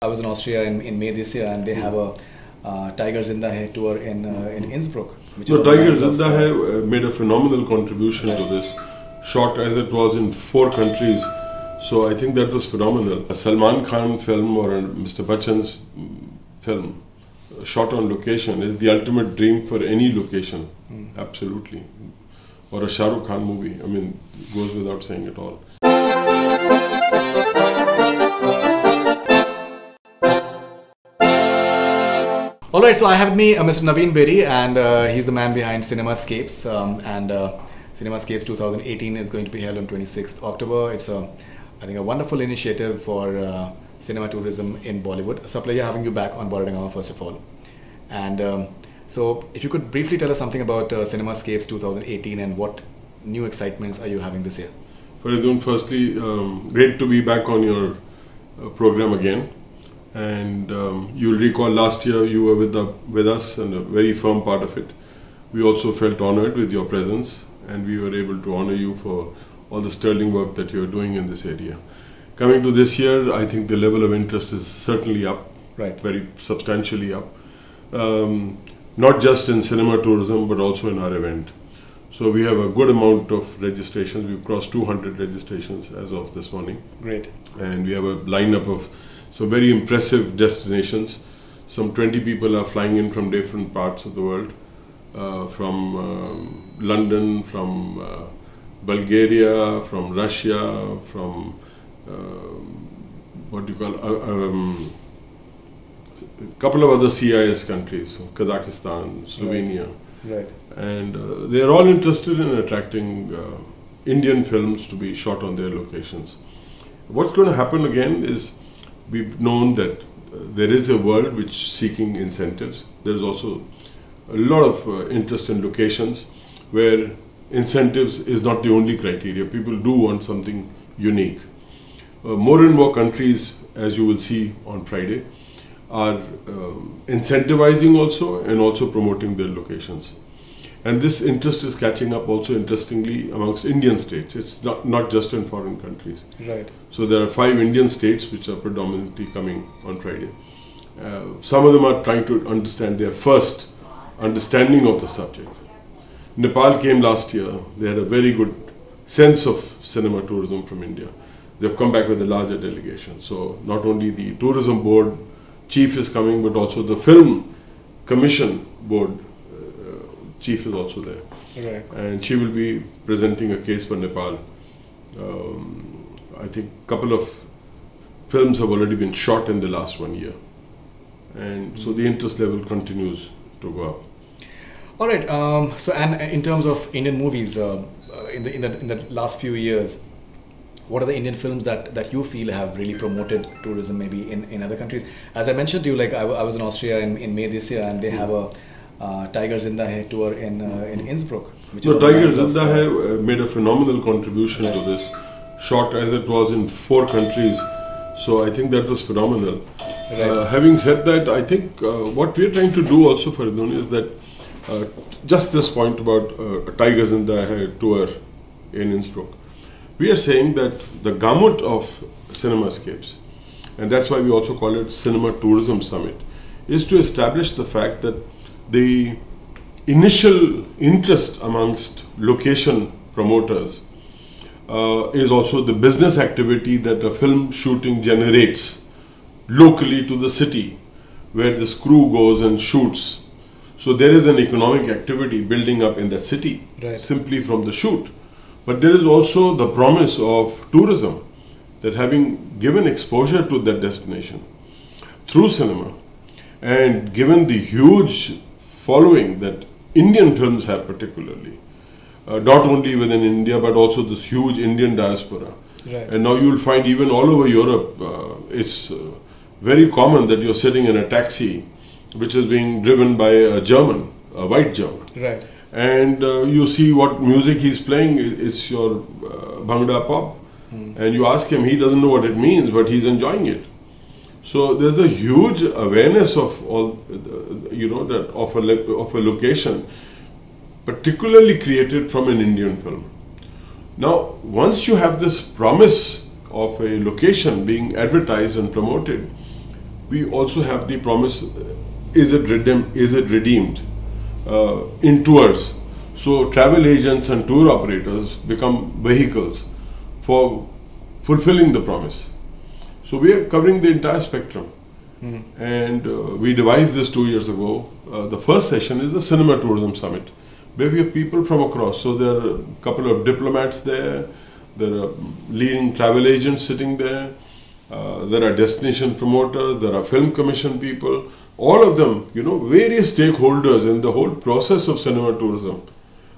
I was in Austria in May this year, and they have a Tiger Zinda Hai tour in Innsbruck. So Tiger Zinda Hai made a phenomenal contribution to this, shot as it was in 4 countries. So I think that was phenomenal. A Salman Khan film or a Mr. Bachchan's film shot on location is the ultimate dream for any location. Absolutely. Or a Shah Rukh Khan movie. I mean, it goes without saying at all. Alright, so I have with me Mr. Navin Berry, and he's the man behind Cinema Scapes. Cinema Scapes 2018 is going to be held on 26th October. It's I think a wonderful initiative for cinema tourism in Bollywood. It's a pleasure having you back on Board Hungama, first of all. And so if you could briefly tell us something about Cinema Scapes 2018 and what new excitements are you having this year? Faridoon, firstly, great to be back on your program again. And you'll recall last year you were with us and a very firm part of it. We also felt honored with your presence, and we were able to honor you for all the sterling work that you're doing in this area. Coming to this year, I think the level of interest is certainly up, right? Very substantially up. Not just in cinema tourism, but also in our event. So we have a good amount of registrations. We've crossed 200 registrations as of this morning. Great. And we have a lineup of some very impressive destinations. Some 20 people are flying in from different parts of the world, from London, from Bulgaria, from Russia, from what do you call a couple of other CIS countries, Kazakhstan, Slovenia. Right. And they are all interested in attracting Indian films to be shot on their locations. What's going to happen again is, we've known that there is a world which is seeking incentives. There is also a lot of interest in locations where incentives is not the only criteria. People do want something unique. More and more countries, as you will see on Friday, are incentivizing also and also promoting their locations. And this interest is catching up also, interestingly, amongst Indian states. It's not just in foreign countries. Right. So there are 5 Indian states which are predominantly coming on Friday. Some of them are trying to understand their first understanding of the subject. Nepal came last year. They had a very good sense of cinema tourism from India. They've come back with a larger delegation. So not only the tourism board chief is coming, but also the film commission board chief is also there. Right. And she will be presenting a case for Nepal. I think a couple of films have already been shot in the last 1 year. And so the interest level continues to go up. All right. So, and in terms of Indian movies, in the last few years, what are the Indian films that you feel have really promoted tourism maybe in other countries? As I mentioned to you, like I was in Austria in May this year, and they have a Tiger Zinda Hai tour in Innsbruck. So Tiger Zinda Hai made a phenomenal contribution to this, shot as it was in 4 countries. So I think that was phenomenal. Right. Having said that, I think what we are trying to do also, Faridoon, is that just this point about a Tiger Zinda Hai tour in Innsbruck. We are saying that the gamut of Cinema Scapes, and that's why we also call it Cinema Tourism Summit, is to establish the fact that the initial interest amongst location promoters is also the business activity that a film shooting generates locally to the city where this crew goes and shoots. So there is an economic activity building up in that city, right, simply from the shoot. But there is also the promise of tourism, that having given exposure to that destination through cinema, and given the huge following that Indian films have particularly, not only within India but also this huge Indian diaspora. Right. And now you will find even all over Europe, it's very common that you're sitting in a taxi which is being driven by a German, a white German. Right. And you see what music he's playing, it's your Bhangra pop. And you ask him, he doesn't know what it means, but he's enjoying it. So there's a huge awareness of all, that of a location, particularly created from an Indian film. Now, once you have this promise of a location being advertised and promoted, we also have the promise, is it redeemed in tours. So travel agents and tour operators become vehicles for fulfilling the promise. So we are covering the entire spectrum. And we devised this 2 years ago. The first session is the Cinema Tourism Summit, where we have people from across. So there are a couple of diplomats there, there are leading travel agents sitting there, there are destination promoters, there are film commission people, all of them, various stakeholders in the whole process of cinema tourism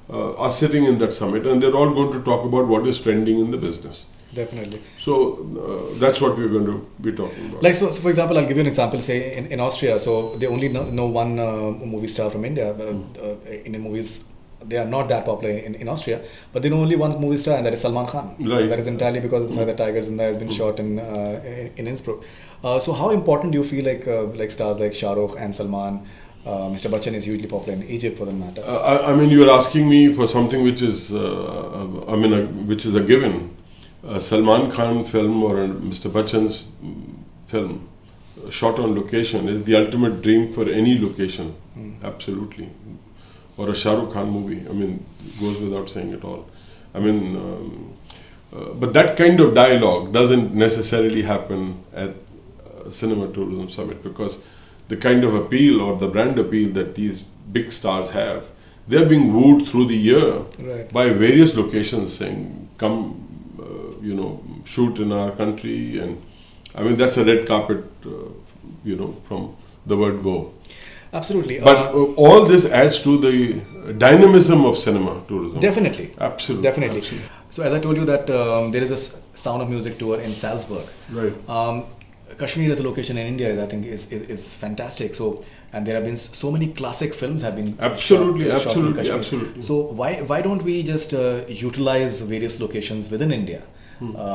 are sitting in that summit, and they're all going to talk about what is trending in the business. Definitely. So that's what we're going to be talking about. Like so for example, I'll give you an example. Say in Austria, so they only know one movie star from India. Indian movies, they are not that popular in Austria, but they know only one movie star, and that is Salman Khan. Right. That is entirely because of the fact that Tiger Zinda Hai has been shot in Innsbruck. So how important do you feel like stars like Shah Rukh and Salman? Mr. Bachchan is hugely popular in Egypt, for that matter. I mean, you are asking me for something which is, which is a given. A Salman Khan film or a Mr. Bachchan's film shot on location is the ultimate dream for any location. Absolutely. Or a Shah Rukh Khan movie. I mean, it goes without saying at all. I mean, but that kind of dialogue doesn't necessarily happen at Cinema Tourism Summit, because the kind of appeal or the brand appeal that these big stars have, they're being wooed through the year by various locations saying, come, shoot in our country. And I mean, that's a red carpet, from the word go. Absolutely. But all this adds to the dynamism of cinema tourism. Definitely. Absolutely. Definitely. Absolutely. So as I told you that there is a Sound of Music tour in Salzburg. Right. Kashmir as a location in India, I think, is fantastic. So, and there have been so many classic films have been shot in Kashmir. Absolutely. So why don't we just utilize various locations within India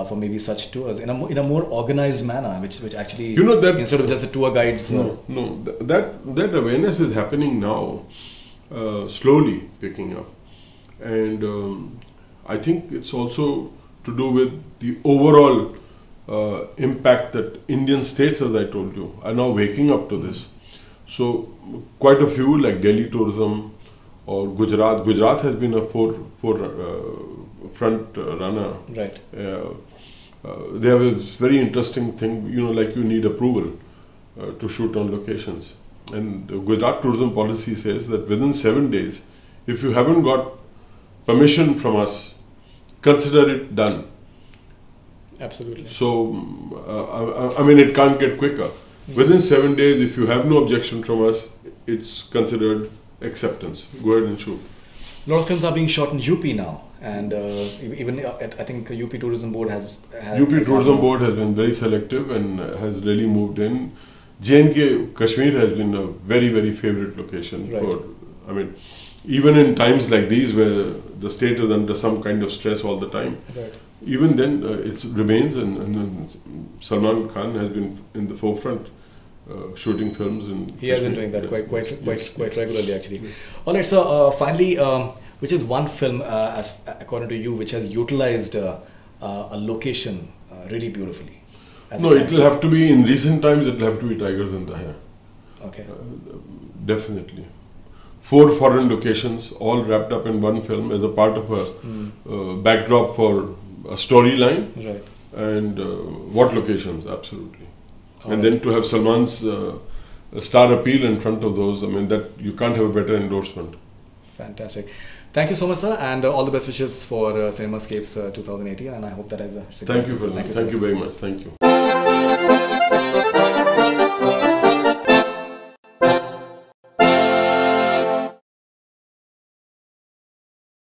for maybe such tours in a more organized manner, which actually that instead of just the tour guides. That awareness is happening now, slowly picking up, and I think it's also to do with the overall impact that Indian states, as I told you, are now waking up to this. So quite a few, like Delhi tourism or Gujarat. Gujarat has been a front runner. Right. They have a very interesting thing. Like you need approval to shoot on locations, and the Gujarat tourism policy says that within 7 days, if you haven't got permission from us, consider it done. Absolutely. So, I mean, it can't get quicker. Within 7 days, if you have no objection from us, it's considered acceptance. Go ahead and shoot. A lot of films are being shot in UP now, and even I think UP Tourism Board has Tourism Board has been very selective and has really moved in. J&K, Kashmir has been a very, very favorite location for, I mean, even in times like these where the state is under some kind of stress all the time. Right. Even then, it remains, and Salman Khan has been in the forefront, shooting films. He has been doing that quite regularly, actually. All right, so finally, which is one film, as according to you, which has utilized a location really beautifully? No, it will have to be, in recent times, it will have to be Tiger Zinda Hai. Okay. Definitely. 4 foreign locations, all wrapped up in one film as a part of a backdrop for a storyline. Right. And what locations? Absolutely. And then to have Salman's star appeal in front of those, I mean, that you can't have a better endorsement. Fantastic. Thank you so much, sir, and all the best wishes for Cinema Scapes 2018, and I hope that is a success. Thank you very much. Thank you.